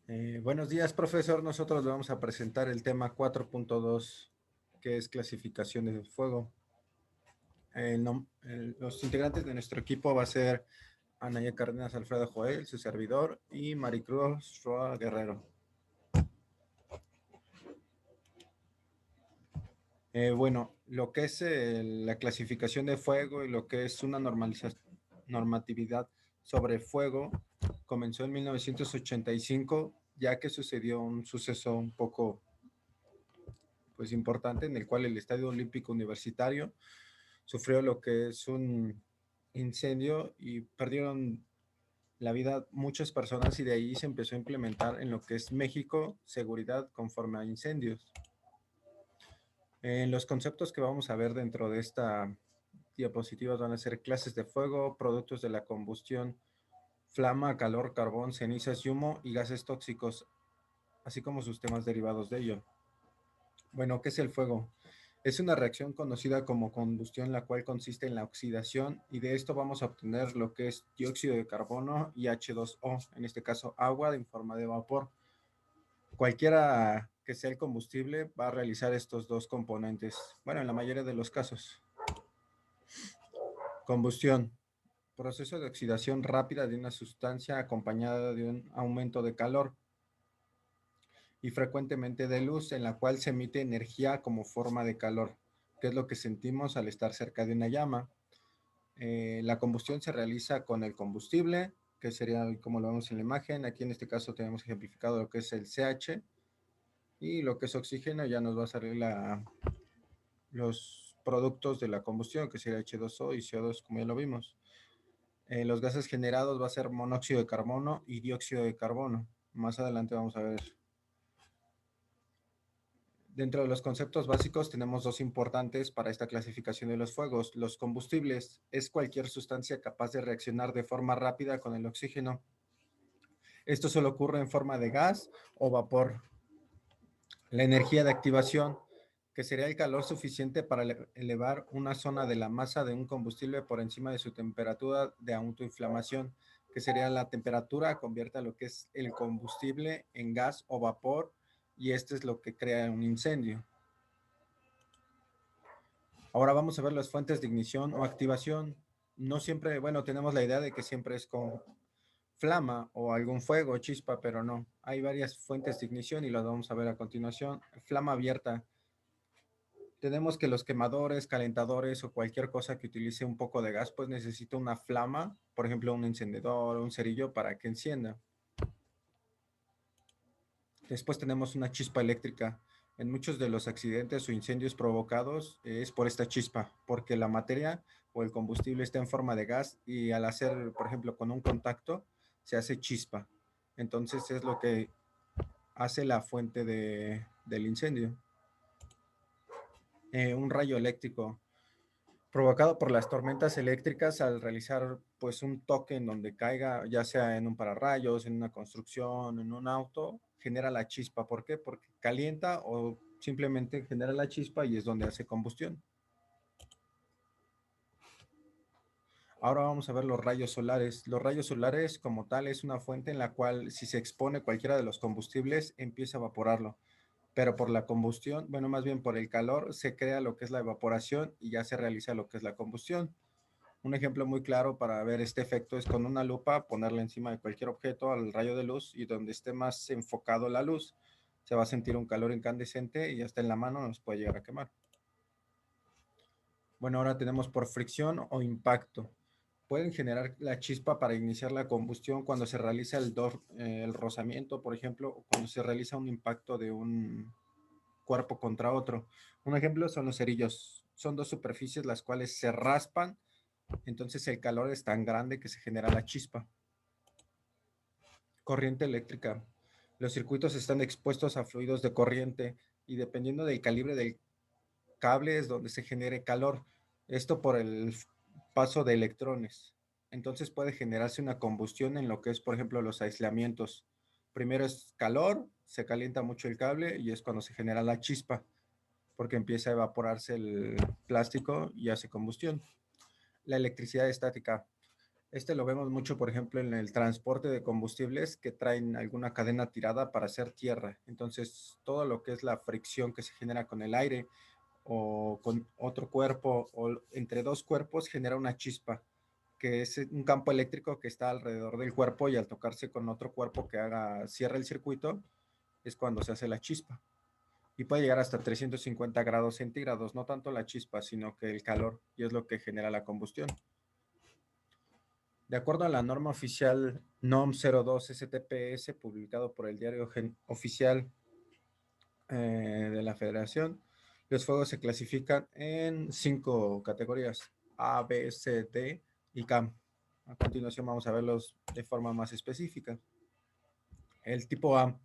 Buenos días, profesor. Nosotros le vamos a presentar el tema 4.2, que es clasificación de fuego. Los integrantes de nuestro equipo va a ser Anaya Cárdenas, Alfredo Joel, su servidor, y Maricruz Roa Guerrero. Bueno, lo que es la clasificación de fuego y lo que es una normatividad sobre fuego comenzó en 1985, ya que sucedió un suceso un poco pues importante en el cual el Estadio Olímpico Universitario sufrió lo que es un incendio y perdieron la vida muchas personas, y de ahí se empezó a implementar en lo que es México seguridad conforme a incendios. Los conceptos que vamos a ver dentro de esta diapositiva van a ser clases de fuego, productos de la combustión, flama, calor, carbón, cenizas y humo y gases tóxicos, así como sus temas derivados de ello. Bueno, ¿qué es el fuego? Es una reacción conocida como combustión, la cual consiste en la oxidación, y de esto vamos a obtener lo que es dióxido de carbono y H2O, en este caso agua en forma de vapor. Cualquiera que sea el combustible va a realizar estos dos componentes, bueno, en la mayoría de los casos. Combustión: proceso de oxidación rápida de una sustancia acompañada de un aumento de calor y frecuentemente de luz, en la cual se emite energía como forma de calor, que es lo que sentimos al estar cerca de una llama. La combustión se realiza con el combustible, que sería como lo vemos en la imagen. Aquí en este caso tenemos ejemplificado lo que es el CH, y lo que es oxígeno ya nos va a salir los productos de la combustión, que sería H2O y CO2, como ya lo vimos. Los gases generados va a ser monóxido de carbono y dióxido de carbono. Más adelante vamos a ver. Dentro de los conceptos básicos tenemos dos importantes para esta clasificación de los fuegos. Los combustibles es cualquier sustancia capaz de reaccionar de forma rápida con el oxígeno. Esto solo ocurre en forma de gas o vapor. La energía de activación, que sería el calor suficiente para elevar una zona de la masa de un combustible por encima de su temperatura de autoinflamación, que sería la temperatura convierte a lo que es el combustible en gas o vapor, y esto es lo que crea un incendio. Ahora vamos a ver las fuentes de ignición o activación. No siempre, bueno, tenemos la idea de que siempre es con flama o algún fuego, chispa, pero no. Hay varias fuentes de ignición y las vamos a ver a continuación. Flama abierta. Tenemos que los quemadores, calentadores o cualquier cosa que utilice un poco de gas, pues necesita una flama, por ejemplo, un encendedor, un cerillo para que encienda. Después tenemos una chispa eléctrica. En muchos de los accidentes o incendios provocados es por esta chispa, porque la materia o el combustible está en forma de gas, y al hacer, por ejemplo, con un contacto, se hace chispa. Entonces es lo que hace la fuente del incendio. Un rayo eléctrico provocado por las tormentas eléctricas al realizar pues un toque en donde caiga, ya sea en un pararrayos, en una construcción, en un auto, genera la chispa. ¿Por qué? Porque calienta o simplemente genera la chispa y es donde hace combustión. Ahora vamos a ver los rayos solares. Los rayos solares como tal es una fuente en la cual si se expone cualquiera de los combustibles empieza a evaporarlo, pero por la combustión, bueno, más bien por el calor, se crea lo que es la evaporación y ya se realiza lo que es la combustión. Un ejemplo muy claro para ver este efecto es con una lupa ponerla encima de cualquier objeto al rayo de luz, y donde esté más enfocado la luz se va a sentir un calor incandescente y hasta en la mano nos puede llegar a quemar. Bueno, ahora tenemos por fricción o impacto. Pueden generar la chispa para iniciar la combustión cuando se realiza el rozamiento, por ejemplo, o cuando se realiza un impacto de un cuerpo contra otro. Un ejemplo son los cerillos. Son dos superficies las cuales se raspan, entonces el calor es tan grande que se genera la chispa. Corriente eléctrica. Los circuitos están expuestos a fluidos de corriente, y dependiendo del calibre del cable es donde se genere calor. Esto por el paso de electrones. Entonces puede generarse una combustión en lo que es, por ejemplo, los aislamientos. Primero es calor, se calienta mucho el cable y es cuando se genera la chispa, porque empieza a evaporarse el plástico y hace combustión. La electricidad estática. Este lo vemos mucho, por ejemplo, en el transporte de combustibles que traen alguna cadena tirada para hacer tierra. Entonces, todo lo que es la fricción que se genera con el aire o con otro cuerpo o entre dos cuerpos genera una chispa, que es un campo eléctrico que está alrededor del cuerpo y al tocarse con otro cuerpo que cierra el circuito, es cuando se hace la chispa. Y puede llegar hasta 350 grados centígrados, no tanto la chispa, sino que el calor, y es lo que genera la combustión. De acuerdo a la norma oficial NOM 02 STPS, publicado por el diario oficial de la Federación, los fuegos se clasifican en 5 categorías: A, B, C, D y K. A continuación vamos a verlos de forma más específica. El tipo A.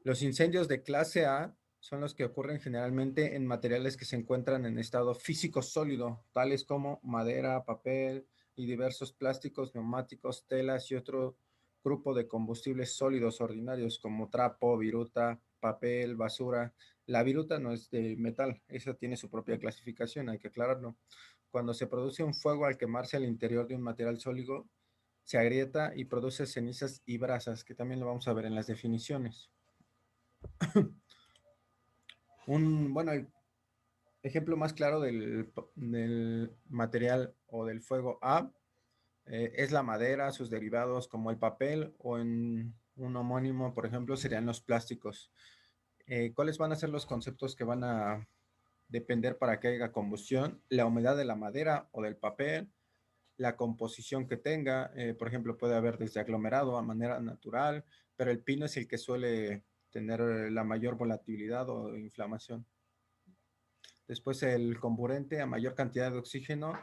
Los incendios de clase A son los que ocurren generalmente en materiales que se encuentran en estado físico sólido, tales como madera, papel y diversos plásticos, neumáticos, telas y otro grupo de combustibles sólidos ordinarios como trapo, viruta, papel, basura. La viruta no es de metal, esa tiene su propia clasificación, hay que aclararlo. Cuando se produce un fuego al quemarse al interior de un material sólido, se agrieta y produce cenizas y brasas, que también lo vamos a ver en las definiciones. El ejemplo más claro del material o del fuego A es la madera, sus derivados como el papel, o en un homónimo, por ejemplo, serían los plásticos. ¿Cuáles van a ser los conceptos que van a depender para que haya combustión? La humedad de la madera o del papel, la composición que tenga, por ejemplo, puede haber desde aglomerado a manera natural, pero el pino es el que suele tener la mayor volatilidad o inflamación. Después el comburente a mayor cantidad de oxígeno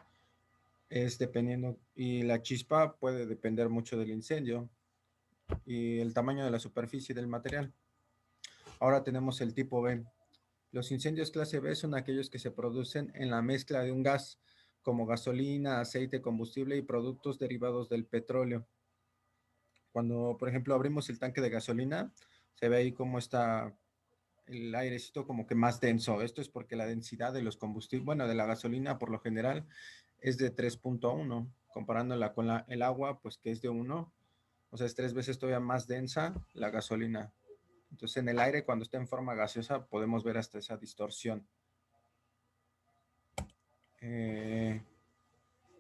es dependiendo, y la chispa puede depender mucho del incendio y el tamaño de la superficie del material. Ahora tenemos el tipo B. Los incendios clase B son aquellos que se producen en la mezcla de un gas, como gasolina, aceite, combustible y productos derivados del petróleo. Cuando, por ejemplo, abrimos el tanque de gasolina, se ve ahí cómo está el airecito como que más denso. Esto es porque la densidad de los combustibles, bueno, de la gasolina por lo general es de 3.1, comparándola con el agua, pues que es de 1, o sea, es 3 veces todavía más densa la gasolina. Entonces, en el aire, cuando está en forma gaseosa, podemos ver hasta esa distorsión.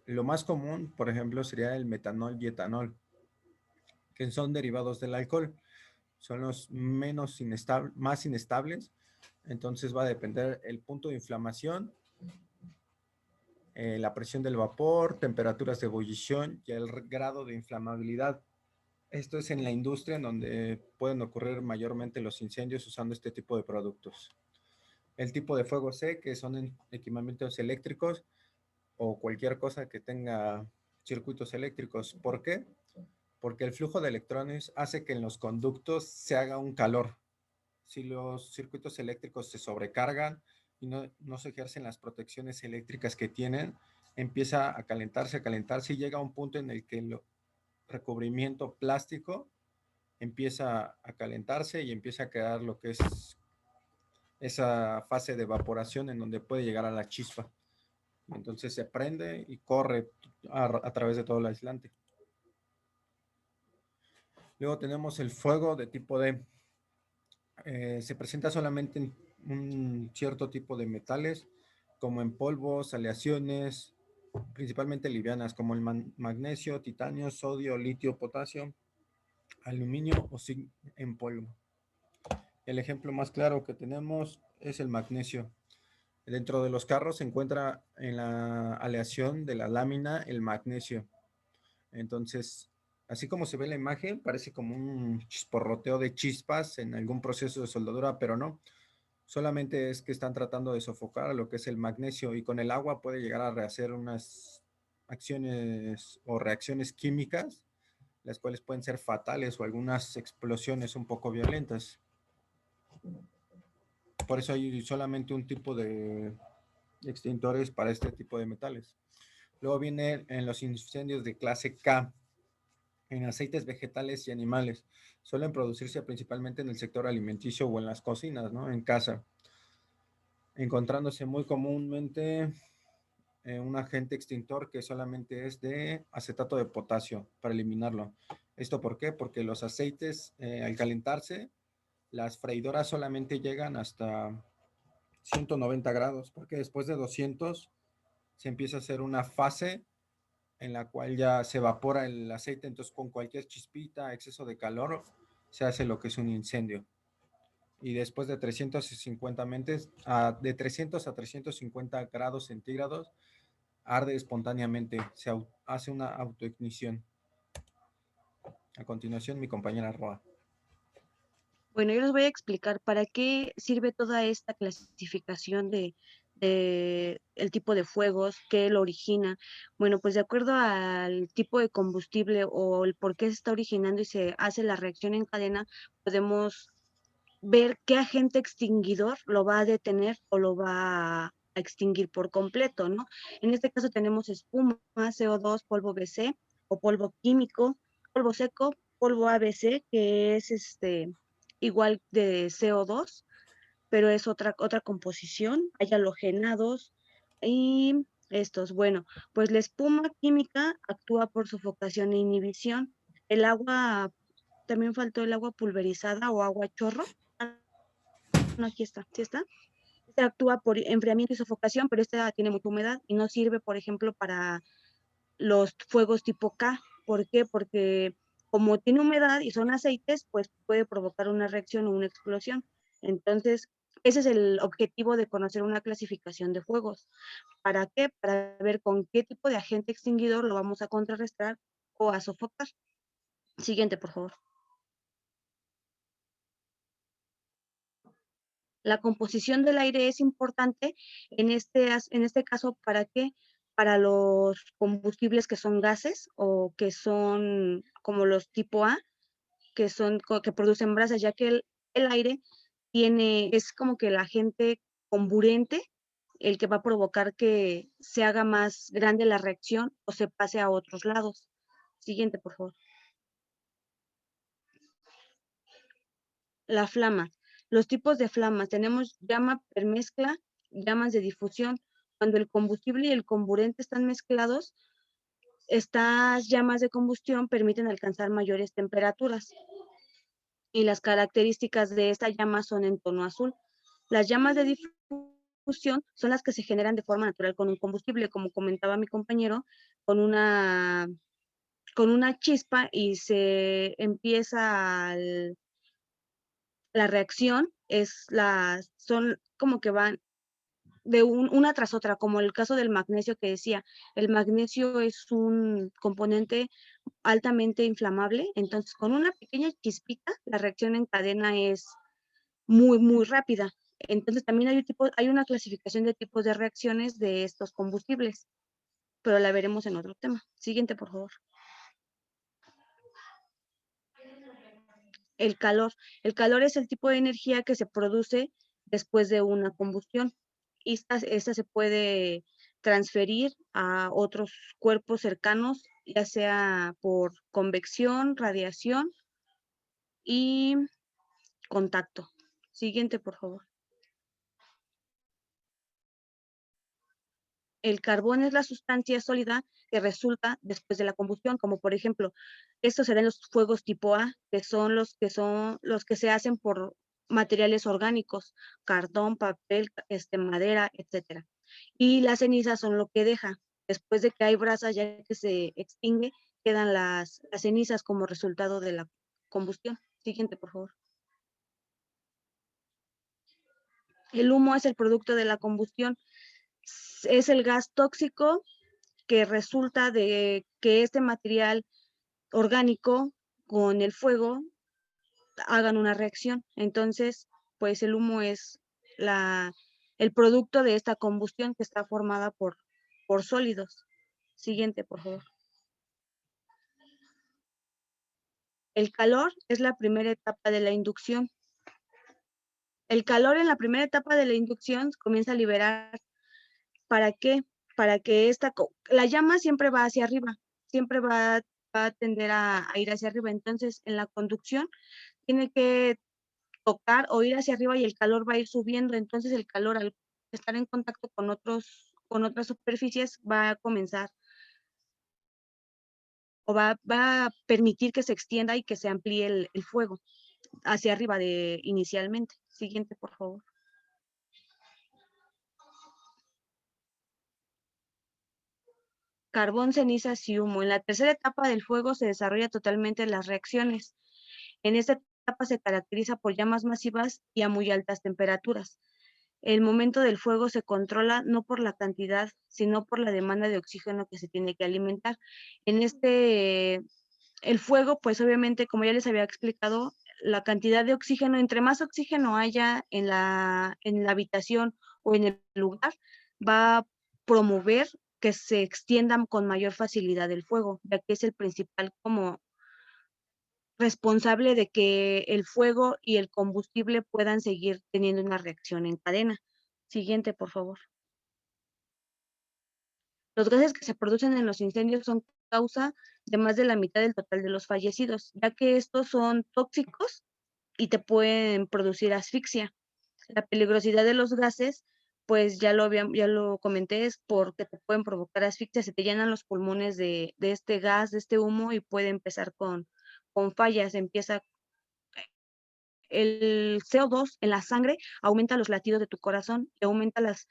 Lo más común, por ejemplo, sería el metanol y etanol, que son derivados del alcohol. Son los más inestables. Entonces va a depender el punto de inflamación, la presión del vapor, temperaturas de ebullición y el grado de inflamabilidad. Esto es en la industria en donde pueden ocurrir mayormente los incendios usando este tipo de productos. El tipo de fuego C, que son equipamientos eléctricos o cualquier cosa que tenga circuitos eléctricos. ¿Por qué? Porque el flujo de electrones hace que en los conductos se haga un calor. Si los circuitos eléctricos se sobrecargan y no se ejercen las protecciones eléctricas que tienen, empieza a calentarse y llega a un punto en el que el recubrimiento plástico empieza a calentarse y empieza a quedar lo que es esa fase de evaporación en donde puede llegar a la chispa. Entonces se prende y corre a través de todo el aislante. Luego tenemos el fuego de tipo D. Se presenta solamente en un cierto tipo de metales, como en polvos, aleaciones, principalmente livianas, como el magnesio, titanio, sodio, litio, potasio, aluminio o zinc en polvo. El ejemplo más claro que tenemos es el magnesio. Dentro de los carros se encuentra en la aleación de la lámina el magnesio. Entonces, así como se ve en la imagen, parece como un chisporroteo de chispas en algún proceso de soldadura, pero no. Solamente es que están tratando de sofocar lo que es el magnesio, y con el agua puede llegar a rehacer unas acciones o reacciones químicas, las cuales pueden ser fatales, o algunas explosiones un poco violentas. Por eso hay solamente un tipo de extintores para este tipo de metales. Luego viene en los incendios de clase K, en aceites vegetales y animales. Suelen producirse principalmente en el sector alimenticio o en las cocinas, ¿no? En casa. Encontrándose muy comúnmente un agente extintor que solamente es de acetato de potasio para eliminarlo. ¿Esto por qué? Porque los aceites, al calentarse, las freidoras solamente llegan hasta 190 grados, porque después de 200 se empieza a hacer una fase en la cual ya se evapora el aceite, entonces con cualquier chispita, exceso de calor, se hace lo que es un incendio. Y después de 350 de 300 a 350 grados centígrados, arde espontáneamente, hace una autoignición. A continuación, mi compañera Roa. Bueno, yo les voy a explicar para qué sirve toda esta clasificación de el tipo de fuegos, qué lo origina. Bueno, pues de acuerdo al tipo de combustible o el por qué se está originando y se hace la reacción en cadena, podemos ver qué agente extinguidor lo va a detener o lo va a extinguir por completo, ¿no? En este caso tenemos espuma, CO2, polvo BC o polvo químico, polvo seco, polvo ABC, que es igual de CO2, pero es otra composición. Hay halogenados y estos. Bueno, pues la espuma química actúa por sofocación e inhibición. El agua, también faltó el agua pulverizada o agua chorro. No, aquí está, ¿sí está? Esta actúa por enfriamiento y sofocación, pero esta tiene mucha humedad y no sirve, por ejemplo, para los fuegos tipo K. ¿Por qué? Porque como tiene humedad y son aceites, pues puede provocar una reacción o una explosión. Entonces, ese es el objetivo de conocer una clasificación de fuegos. ¿Para qué? Para ver con qué tipo de agente extinguidor lo vamos a contrarrestar o a sofocar. Siguiente, por favor. La composición del aire es importante en este caso, ¿para qué? Para los combustibles que son gases o que son como los tipo A, que producen brasas, ya que el aire es como que el agente comburente, el que va a provocar que se haga más grande la reacción o se pase a otros lados. Siguiente, por favor. La flama. Los tipos de flamas. Tenemos llama permezcla, llamas de difusión. Cuando el combustible y el comburente están mezclados, estas llamas de combustión permiten alcanzar mayores temperaturas. Y las características de esta llama son en tono azul. Las llamas de difusión son las que se generan de forma natural con un combustible, como comentaba mi compañero, con una, con una chispa y se empieza la reacción, son como que van de una tras otra, como el caso del magnesio que decía, el magnesio es un componente altamente inflamable, entonces con una pequeña chispita la reacción en cadena es muy, muy rápida. Entonces también hay una clasificación de tipos de reacciones de estos combustibles, pero la veremos en otro tema. Siguiente, por favor. El calor. El calor es el tipo de energía que se produce después de una combustión. Y esta se puede transferir a otros cuerpos cercanos, ya sea por convección, radiación y contacto. Siguiente, por favor. El carbón es la sustancia sólida que resulta después de la combustión, como por ejemplo, estos serán los fuegos tipo A, que son los que se hacen por materiales orgánicos, cartón, papel, madera, etcétera. Y las cenizas son lo que deja. Después de que hay brasa, ya que se extingue, quedan las cenizas como resultado de la combustión. Siguiente, por favor. El humo es el producto de la combustión. Es el gas tóxico que resulta de que este material orgánico con el fuego hagan una reacción. Entonces, pues el humo es la, el producto de esta combustión que está formada por sólidos. Siguiente, por favor. El calor es la primera etapa de la inducción. El calor en la primera etapa de la inducción comienza a liberar. ¿Para qué? Para que la llama siempre va hacia arriba, siempre va a tender a ir hacia arriba. Entonces, en la conducción tiene que tocar o ir hacia arriba y el calor va a ir subiendo. Entonces, el calor al estar en contacto con otros con otras superficies, va a comenzar o va a permitir que se extienda y que se amplíe el fuego hacia arriba de inicialmente. Siguiente, por favor. Carbón, cenizas y humo. En la tercera etapa del fuego se desarrolla totalmente las reacciones. En esta etapa se caracteriza por llamas masivas y a muy altas temperaturas. El momento del fuego se controla no por la cantidad, sino por la demanda de oxígeno que se tiene que alimentar. En el fuego, pues obviamente, como ya les había explicado, la cantidad de oxígeno, entre más oxígeno haya en la habitación o en el lugar, va a promover que se extiendan con mayor facilidad el fuego, ya que es el principal como responsable de que el fuego y el combustible puedan seguir teniendo una reacción en cadena. Siguiente, por favor. Los gases que se producen en los incendios son causa de más de la mitad del total de los fallecidos, ya que estos son tóxicos y te pueden producir asfixia. La peligrosidad de los gases, pues ya lo comenté, es porque te pueden provocar asfixia, se te llenan los pulmones de este gas, de este humo y puede empezar con fallas, empieza el CO2 en la sangre, aumenta los latidos de tu corazón y aumenta las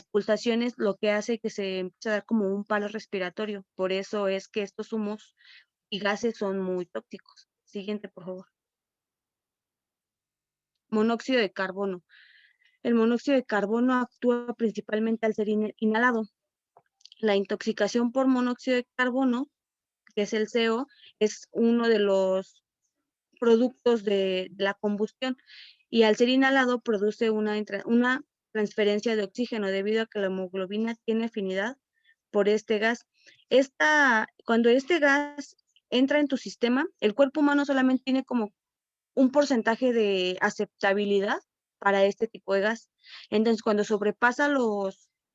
pulsaciones, lo que hace que se empiece a dar como un paro respiratorio. Por eso es que estos humos y gases son muy tóxicos. Siguiente, por favor. Monóxido de carbono. El monóxido de carbono actúa principalmente al ser inhalado. La intoxicación por monóxido de carbono, que es el CO, es uno de los productos de la combustión y al ser inhalado produce una transferencia de oxígeno debido a que la hemoglobina tiene afinidad por este gas. Cuando este gas entra en tu sistema, el cuerpo humano solamente tiene como un porcentaje de aceptabilidad para este tipo de gas. Entonces, cuando sobrepasa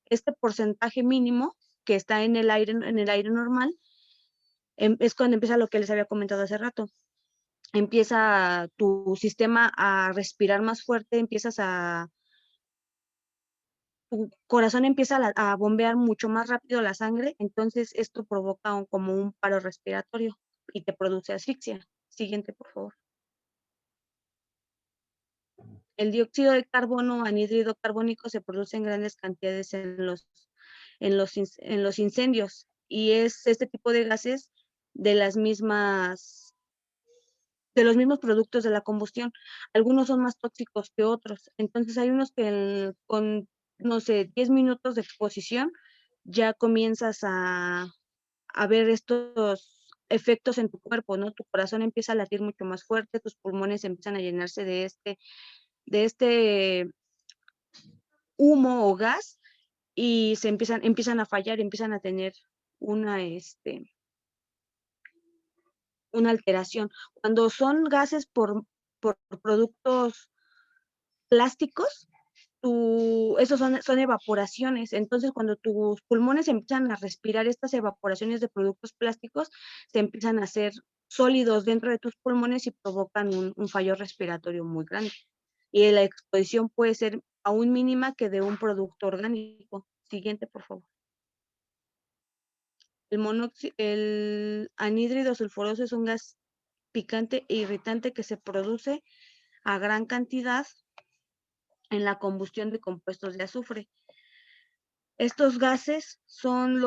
este porcentaje mínimo que está en el aire normal, es cuando empieza lo que les había comentado hace rato. Empieza tu sistema a respirar más fuerte, tu corazón empieza a bombear mucho más rápido la sangre, entonces esto provoca como un paro respiratorio y te produce asfixia. Siguiente, por favor. El dióxido de carbono, anhídrido carbónico, se produce en grandes cantidades en los incendios y es este tipo de gases de de los mismos productos de la combustión. Algunos son más tóxicos que otros. Entonces hay unos que con, no sé, 10 minutos de exposición ya comienzas a ver estos efectos en tu cuerpo, ¿no? Tu corazón empieza a latir mucho más fuerte, tus pulmones empiezan a llenarse de este humo o gas y empiezan a fallar, empiezan a tener una, una alteración. Cuando son gases por productos plásticos, esos son evaporaciones. Entonces, cuando tus pulmones empiezan a respirar estas evaporaciones de productos plásticos, se empiezan a hacer sólidos dentro de tus pulmones y provocan un fallo respiratorio muy grande. Y la exposición puede ser aún mínima que de un producto orgánico. Siguiente, por favor. El anhídrido sulfuroso es un gas picante e irritante que se produce a gran cantidad en la combustión de compuestos de azufre. Estos gases son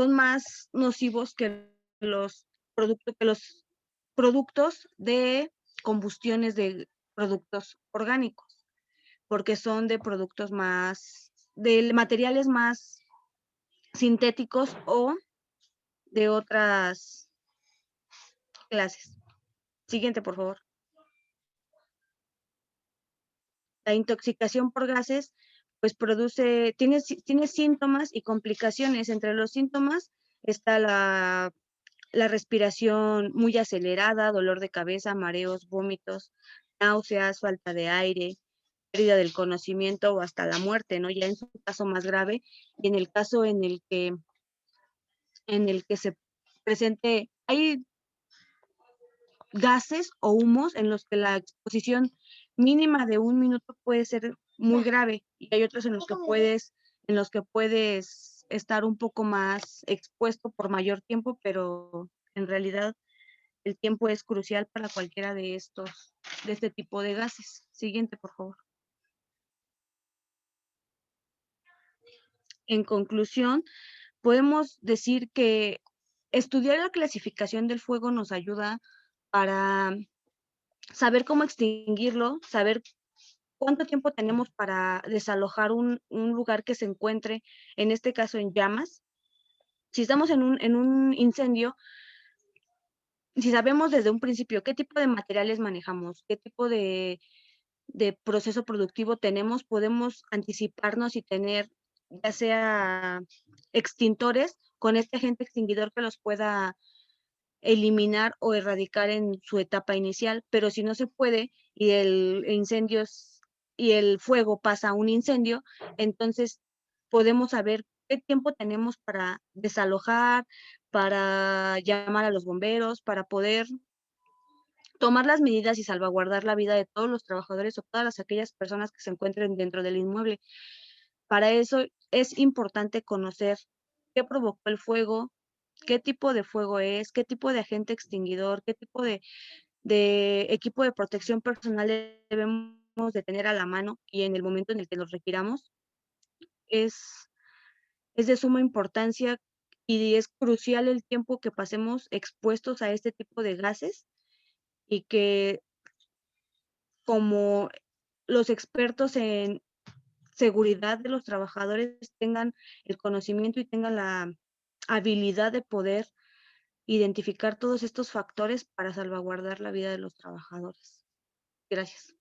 más nocivos que los productos de combustiones de productos orgánicos, porque son de materiales más sintéticos o de otras clases. Siguiente, por favor. La intoxicación por gases, pues tiene síntomas y complicaciones. Entre los síntomas está la respiración muy acelerada, dolor de cabeza, mareos, vómitos, náuseas, falta de aire, pérdida del conocimiento o hasta la muerte, ¿no? Ya en su caso más grave y en el caso en el que se presente, hay gases o humos en los que la exposición mínima de 1 minuto puede ser muy grave y hay otros en los que en los que puedes estar un poco más expuesto por mayor tiempo, pero en realidad el tiempo es crucial para cualquiera de este tipo de gases. Siguiente, por favor. En conclusión, podemos decir que estudiar la clasificación del fuego nos ayuda para saber cómo extinguirlo, saber cuánto tiempo tenemos para desalojar un lugar que se encuentre, en este caso, en llamas. Si estamos en un incendio, si sabemos desde un principio qué tipo de materiales manejamos, qué tipo de proceso productivo tenemos, podemos anticiparnos y tener ya sea extintores con este agente extinguidor que los pueda eliminar o erradicar en su etapa inicial, pero si no se puede y el incendio y el fuego pasa a un incendio, entonces podemos saber qué tiempo tenemos para desalojar, para llamar a los bomberos, para poder tomar las medidas y salvaguardar la vida de todos los trabajadores o todas aquellas personas que se encuentren dentro del inmueble. Para eso es importante conocer qué provocó el fuego, qué tipo de fuego es, qué tipo de agente extinguidor, qué tipo de equipo de protección personal debemos de tener a la mano y en el momento en el que los requiramos. Es, es de suma importancia y es crucial el tiempo que pasemos expuestos a este tipo de gases y que como los expertos en seguridad de los trabajadores tengan el conocimiento y tengan la habilidad de poder identificar todos estos factores para salvaguardar la vida de los trabajadores. Gracias.